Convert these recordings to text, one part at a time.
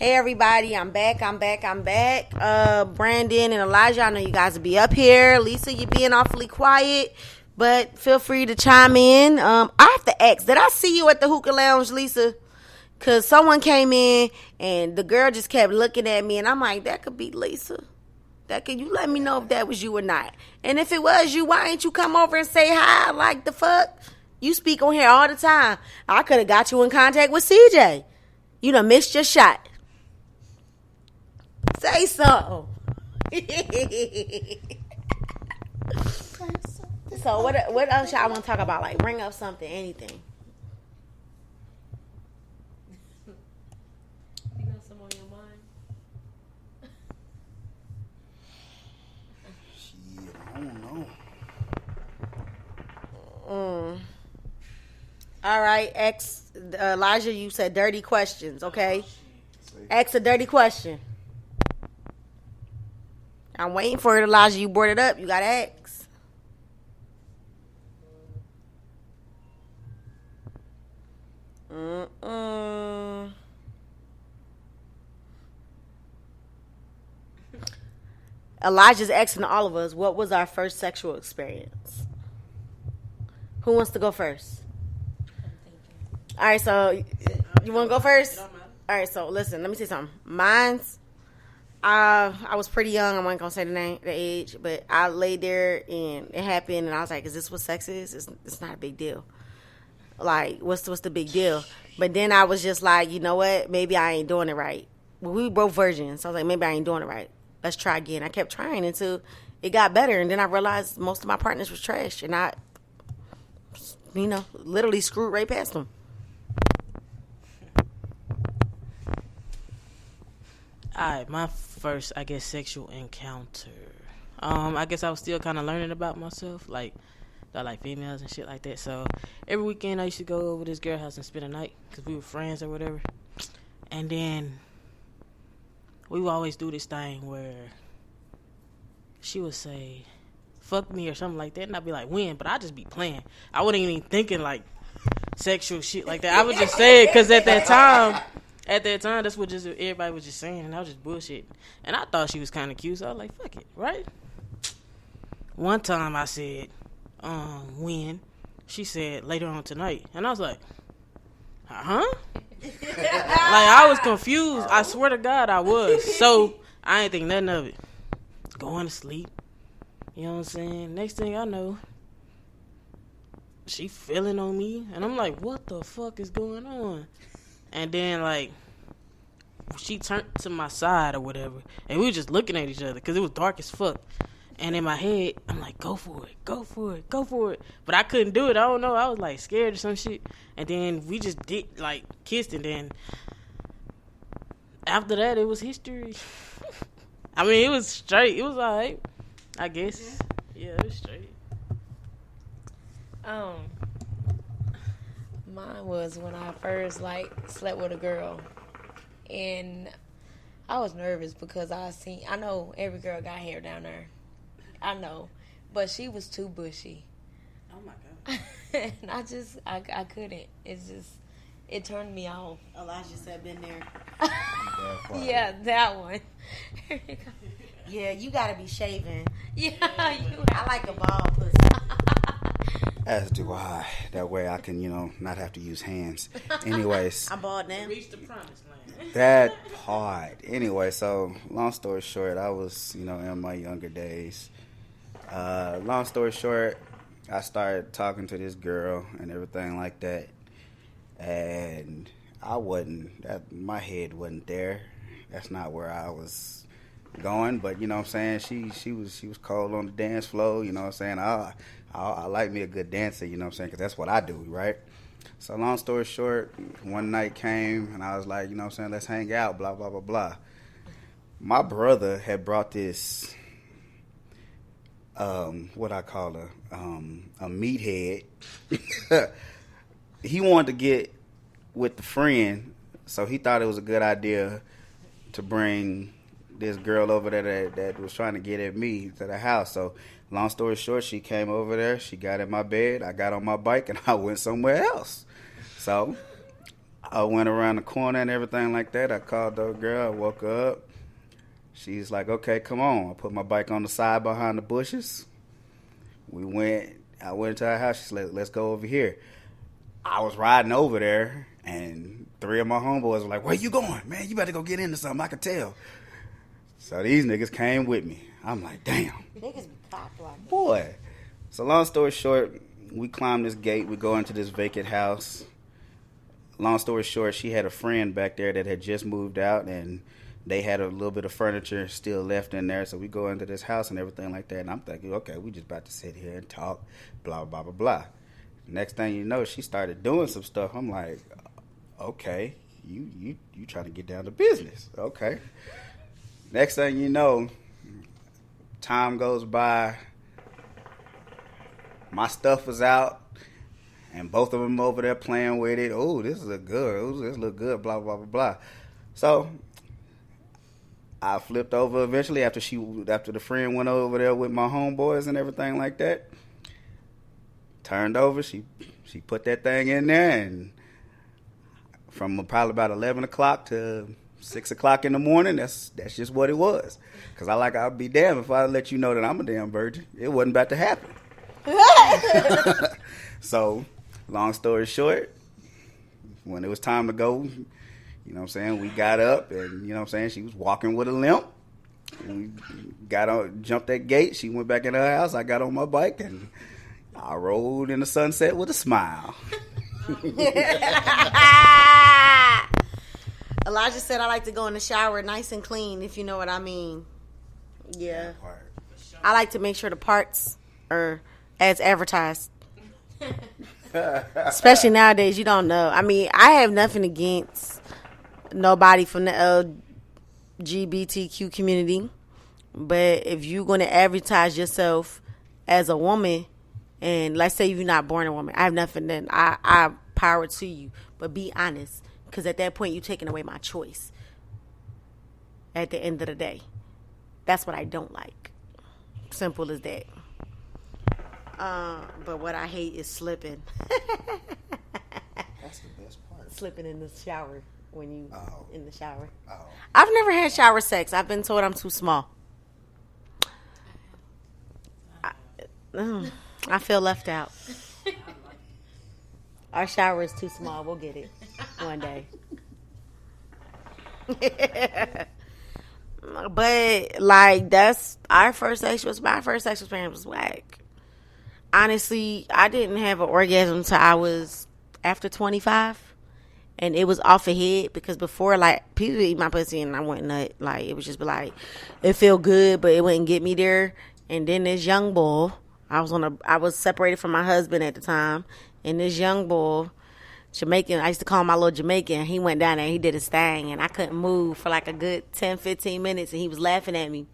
Hey everybody, I'm back. Brandon and Elijah, I know you guys will be up here. Lisa, you're being awfully quiet, but feel free to chime in. I have to ask, did I see you at the hookah lounge, Lisa? Because someone came in and the girl just kept looking at me, and I'm like, that could be Lisa. Can you let me know if that was you or not? And if it was you, why ain't you come over and say hi? Like, the fuck? You speak on here all the time. I could have got you in contact with CJ. You done missed your shot. Say something. So what else y'all want to talk about? Like, bring up something, anything. You got some on your mind? Shit, I don't know. All right, Elijah, you said dirty questions, okay? Ask a dirty question. I'm waiting for it, Elijah. You brought it up. You got to ask. Elijah's asking all of us, what was our first sexual experience? Who wants to go first? All right, so you want to go first? All right, so listen, let me say something. Mine's, I was pretty young. I wasn't going to say the age, but I laid there and it happened, and I was like, is this what sex is? It's not a big deal. Like, what's the big deal? But then I was just like, you know what? Maybe I ain't doing it right. Well, we were both virgins, so I was like, maybe I ain't doing it right. Let's try again. I kept trying until it got better, and then I realized most of my partners was trash, and I, literally screwed right past them. Alright, my first, I guess, sexual encounter. I guess I was still kind of learning about myself, like, I like females and shit like that. So every weekend I used to go over to this girl house and spend a night because we were friends or whatever. And then we would always do this thing where she would say, fuck me or something like that. And I'd be like, when? But I'd just be playing. I wasn't even thinking like sexual shit like that. I would just say it because at that time, that's what just everybody was just saying. And I was just bullshit. And I thought she was kind of cute. So I was like, fuck it, right? One time I said, when? She said, later on tonight. And I was like, huh? Like, I was confused. I swear to God I was. So I ain't think nothing of it. Going to sleep. You know what I'm saying? Next thing I know, she feeling on me. And I'm like, what the fuck is going on? And then, like, she turned to my side or whatever. And we were just looking at each other because it was dark as fuck. And in my head, I'm like, go for it, go for it, go for it. But I couldn't do it. I don't know. I was, like, scared or some shit. And then we just did, like, kissed. And then after that, it was history. I mean, it was straight. It was all right, I guess. Yeah, it was straight. Mine was when I first, slept with a girl. And I was nervous because I know every girl got hair down there. I know. But she was too bushy. Oh, my God. And I couldn't. It turned me off. Elijah said, been there. Yeah, that one. Yeah, you gotta be shaving. Yeah, I like a bald pussy. As do I. That way I can, not have to use hands. Anyways. I'm bald now. Reach the promised land. That part. Anyway, so long story short, I was, in my younger days. Long story short, I started talking to this girl and everything like that. And my head wasn't there. That's not where I was going. But, you know what I'm saying? She was cold on the dance floor, you know what I'm saying? I like me a good dancer, you know what I'm saying? Because that's what I do, right? So long story short, one night came and I was like, you know what I'm saying? Let's hang out, blah, blah, blah, blah. My brother had brought this, what I call a meathead. He wanted to get with the friend, so he thought it was a good idea to bring this girl over there that was trying to get at me to the house. So long story short, she came over there, she got in my bed, I got on my bike, and I went somewhere else. So I went around the corner and everything like that. I called the girl. I woke her up. She's like, okay, come on. I put my bike on the side behind the bushes. I went to her house. She said, let's go over here. I was riding over there, and 3 of my homeboys were like, where you going? Man, you better go get into something. I could tell. So these niggas came with me. I'm like, damn. Niggas be cock-blocking. Boy. So long story short, we climbed this gate. We go into this vacant house. Long story short, she had a friend back there that had just moved out, and they had a little bit of furniture still left in there. So we go into this house and everything like that. And I'm thinking, okay, we just about to sit here and talk, blah, blah, blah, blah. Next thing you know, she started doing some stuff. I'm like, okay, you trying to get down to business. Okay. Next thing you know, time goes by. My stuff was out. And both of them over there playing with it. Oh, this is a good. Ooh, this look good. Blah, blah, blah, blah. So I flipped over eventually after the friend went over there with my homeboys and everything like that. Turned over. She put that thing in there, and from probably about 11 o'clock to 6 o'clock in the morning, that's just what it was. Because I'll be damned if I let you know that I'm a damn virgin. It wasn't about to happen. So, long story short, when it was time to go, you know what I'm saying, we got up, and, you know what I'm saying, she was walking with a limp. We jumped that gate. She went back in her house. I got on my bike, and I rode in the sunset with a smile. Elijah said I like to go in the shower nice and clean, if you know what I mean. Yeah. I like to make sure the parts are as advertised. Especially nowadays, you don't know. I mean, I have nothing against nobody from the LGBTQ community, but if you're going to advertise yourself as a woman, and let's say you're not born a woman, I have nothing, then I power to you. But be honest, because at that point, you're taking away my choice. At the end of the day, that's what I don't like. Simple as that. But what I hate is slipping. That's the best part. Slipping in the shower when you in the shower. Oh. I've never had shower sex. I've been told I'm too small. I feel left out. Our shower is too small. We'll get it one day. But like that's our first sexual. My first sexual experience was whack. Honestly, I didn't have an orgasm until I was after 25, and it was off a head because before, like, people eat my pussy and I went nut. Like, it would just be like, it felt good, but it wouldn't get me there. And then this young boy, I was separated from my husband at the time, and this young boy, Jamaican, I used to call him my little Jamaican. He went down there and he did his thing, and I couldn't move for like a good 10, 15 minutes, and he was laughing at me.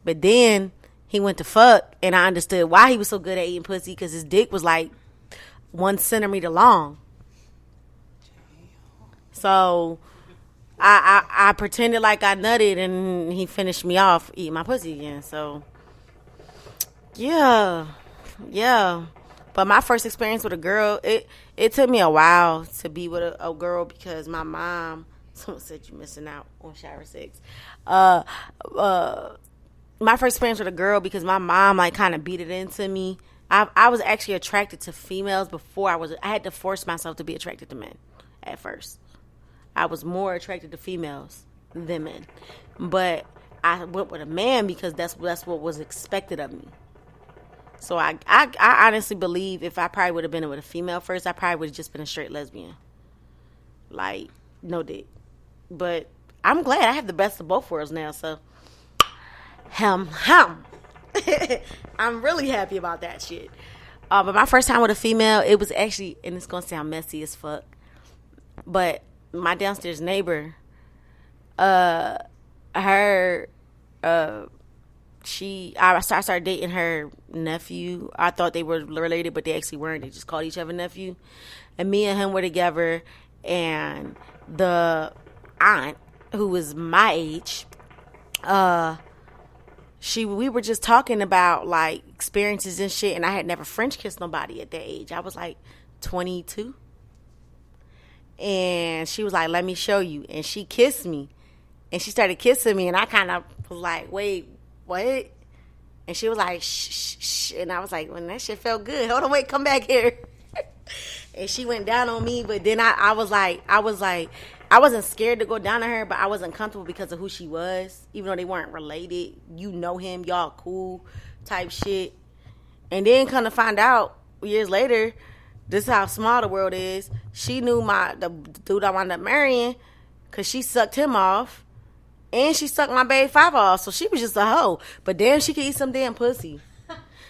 But then he went to fuck, and I understood why he was so good at eating pussy, because his dick was like 1 centimeter long. So I pretended like I nutted, and he finished me off eating my pussy again. So yeah. But my first experience with a girl, it took me a while to be with a girl because my mom. Someone said you're missing out on shower sex. My first experience with a girl because my mom like kind of beat it into me. I was actually attracted to females before I had to force myself to be attracted to men at first. I was more attracted to females than men. But I went with a man because that's what was expected of me. So I honestly believe if I probably would have been with a female first, I probably would have just been a straight lesbian. Like, no dick. But I'm glad I have the best of both worlds now, so I'm really happy about that shit. But my first time with a female, it was actually, and it's gonna sound messy as fuck, but my downstairs neighbor, I started dating her nephew. I thought they were related, but they actually weren't. They just called each other nephew. And me and him were together, and the aunt, who was my age, we were just talking about like experiences and shit, and I had never French kissed nobody at that age. I was like 22. And she was like, let me show you. And she kissed me. And she started kissing me. And I kind of was like, wait, what? And she was like, shh, shh, shh. And I was like, well, that shit felt good. Hold on, wait, come back here. And she went down on me. But then I was like, I wasn't scared to go down on her, but I wasn't comfortable because of who she was. Even though they weren't related. You know him, y'all cool type shit. And then kind of find out years later, this is how small the world is. She knew the dude I wound up marrying because she sucked him off. And she sucked my baby father off. So she was just a hoe. But damn, she could eat some damn pussy.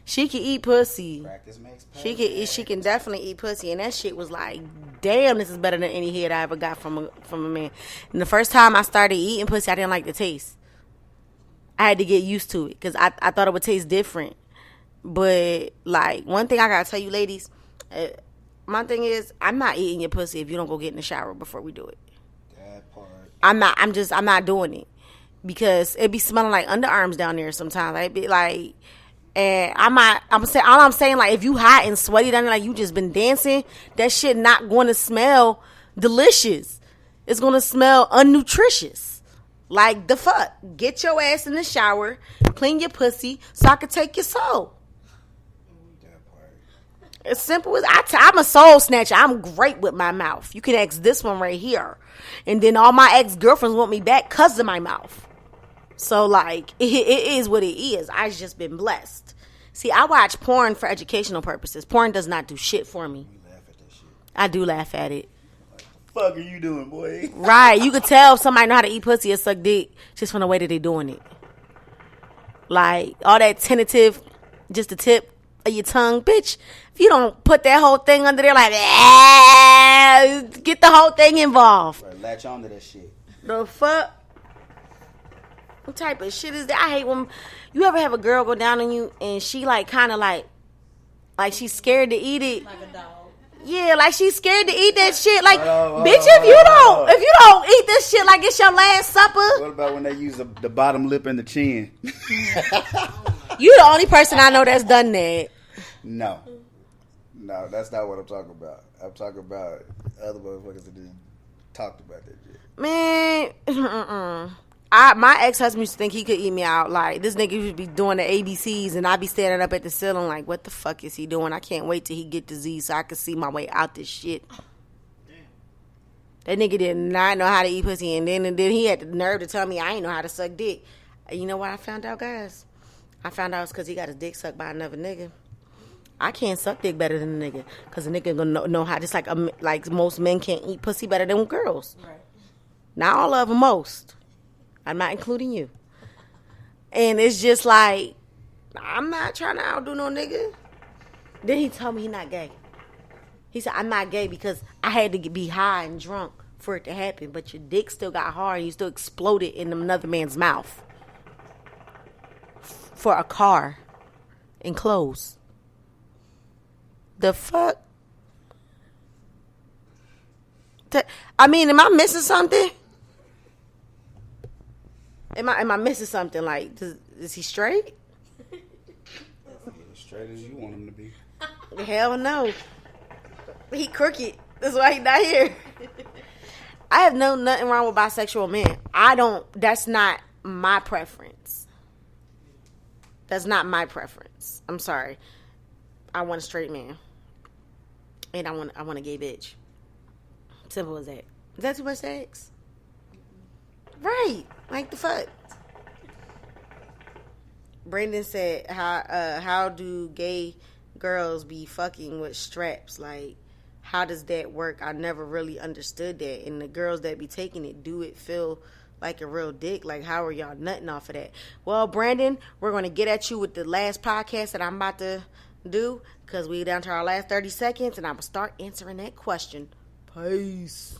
She can eat pussy. Practice makes perfect. She can definitely eat pussy. And that shit was like, damn, this is better than any head I ever got from a man. And the first time I started eating pussy, I didn't like the taste. I had to get used to it because I thought it would taste different. But like, one thing I gotta tell you ladies, my thing is, I'm not eating your pussy if you don't go get in the shower before we do it. That part. I'm not doing it because it be smelling like underarms down there sometimes. I'd be like, and I'm saying like, if you hot and sweaty down there, like you just been dancing, that shit not going to smell delicious. It's going to smell unnutritious. Like the fuck. Get your ass in the shower, clean your pussy so I can take your soul. As simple as I'm a soul snatcher. I'm great with my mouth. You can ask this one right here. And then all my ex-girlfriends want me back because of my mouth. So, like, it is what it is. I've just been blessed. See, I watch porn for educational purposes. Porn does not do shit for me. You laugh at that shit. I do laugh at it. What the fuck are you doing, boy? Right. You could tell if somebody know how to eat pussy or suck dick just from the way that they doing it. Like, all that tentative, just the tip of your tongue. Bitch, if you don't put that whole thing under there like, get the whole thing involved. Right, latch on to that shit. The fuck? What type of shit is that? I hate when you ever have a girl go down on you and she like kind of like she's scared to eat it. Like a dog. Yeah, like she's scared to eat that shit. Like, bitch, if you don't eat this shit like it's your last supper. What about when they use the bottom lip and the chin? You the only person I know that's done that. No, that's not what I'm talking about. I'm talking about other motherfuckers that just talked about that shit. Man, my ex-husband used to think he could eat me out. Like, this nigga used to be doing the ABCs, and I'd be standing up at the ceiling like, what the fuck is he doing? I can't wait till he get the Z so I can see my way out this shit. That nigga did not know how to eat pussy, and then he had the nerve to tell me I ain't know how to suck dick. You know what I found out, guys? I found out it's because he got his dick sucked by another nigga. I can't suck dick better than a nigga, because a nigga gonna know how. Just like most men can't eat pussy better than girls. Right. Not all of them, most. I'm not including you. And it's just like, I'm not trying to outdo no nigga. Then he told me he not gay. He said, I'm not gay because I had to be high and drunk for it to happen. But your dick still got hard and you still exploded in another man's mouth. For a car and clothes. The fuck? I mean, am I missing something? Am I missing something? Like, is he straight? Straight as you want him to be. Hell no. He crooked. That's why he not here. I have nothing wrong with bisexual men. That's not my preference. That's not my preference. I'm sorry. I want a straight man. And I want a gay bitch. Simple as that. Is that too much sex? Right. Like the fuck. Brandon said, how do gay girls be fucking with straps? Like, how does that work? I never really understood that. And the girls that be taking it, do it feel like a real dick? Like, how are y'all nutting off of that? Well, Brandon, we're going to get at you with the last podcast that I'm about to do, because we down to our last 30 seconds, and I'm going to start answering that question. Peace.